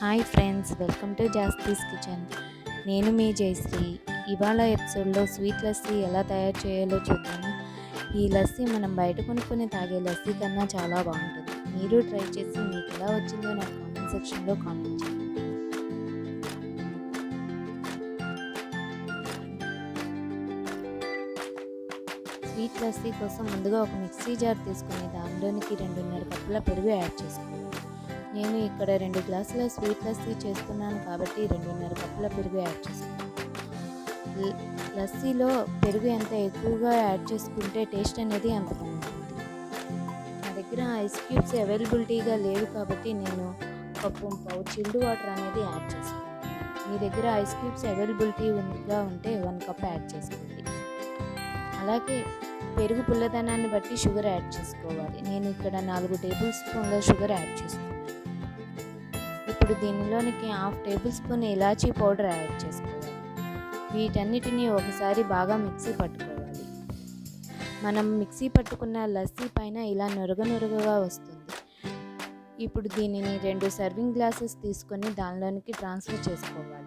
Hi friends, welcome to Jasthi's kitchen. నేను మీ జయశ్రీ. ఇవాళ ఎపిసోడ్లో స్వీట్ లస్సీ ఎలా తయారు చేయాలో చూద్దాము. ఈ లస్సీ మనం బయట కొనుక్కొని తాగే లస్సీ కన్నా చాలా బాగుంటుంది. మీరు ట్రై చేసి మీకు ఎలా వచ్చిందో నాకు కామెంట్ సెక్షన్లో కామెంట్ చేయండి. స్వీట్ లస్సీ కోసం ముందుగా ఒక మిక్సీ జార్ తీసుకుని దానిలోనికి 2.5 కప్పుల పెరుగు యాడ్ చేసుకోవాలి. నేను ఇక్కడ 2 గ్లాసుల స్వీట్ లస్సీ చేస్తున్నాను కాబట్టి 2.5 కప్పుల పెరుగు యాడ్ చేసుకున్నాను. లస్సీలో పెరుగు ఎంత ఎక్కువగా యాడ్ చేసుకుంటే టేస్ట్ అనేది అంత బాగుంటుంది. నా దగ్గర ఐస్ క్యూబ్స్ అవైలబిలిటీగా లేవు కాబట్టి నేను పావు చిల్డ్ వాటర్ అనేది యాడ్ చేసుకున్నాను. మీ దగ్గర ఐస్ క్యూబ్స్ అవైలబిలిటీగా ఉంటే 1 కప్ యాడ్ చేసుకోండి. అలాగే పెరుగు పుల్లదనాన్ని బట్టి షుగర్ యాడ్ చేసుకోవాలి. నేను ఇక్కడ 4 టేబుల్ స్పూన్ల షుగర్ యాడ్ చేసుకున్నాను. ఇప్పుడు దీనిలోనికి 1/2 టేబుల్ స్పూన్ ఇలాచీ పౌడర్ యాడ్ చేసుకోవాలి. వీటన్నిటిని ఒకసారి బాగా మిక్సీ పట్టుకోవాలి. మనం మిక్సీ పట్టుకున్న లస్సీ పైన ఇలా నురగగా వస్తుంది. ఇప్పుడు దీనిని 2 సర్వింగ్ గ్లాసెస్ తీసుకొని దానిలోనికి ట్రాన్స్ఫర్ చేసుకోవాలి.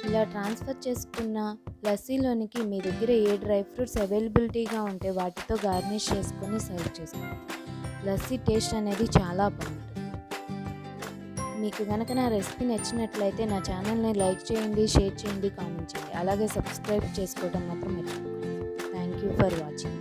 ఇలా ట్రాన్స్ఫర్ చేసుకున్న లస్సీలోనికి మీ దగ్గర ఏ డ్రై ఫ్రూట్స్ అవైలబిలిటీగా ఉంటే వాటితో గార్నిష్ చేసుకొని సర్వ్ చేసుకోండి. లస్సీ టేస్ట్ అనేది చాలా బాగుంటుంది. మీకు కనుక నా రెసిపీ నచ్చినట్లయితే నా ఛానల్ని లైక్ చేయండి, షేర్ చేయండి, కామెంట్ చేయండి. అలాగే సబ్స్క్రైబ్ చేసుకోవడం మాత్రం మర్చిపోకండి. Thank you for watching.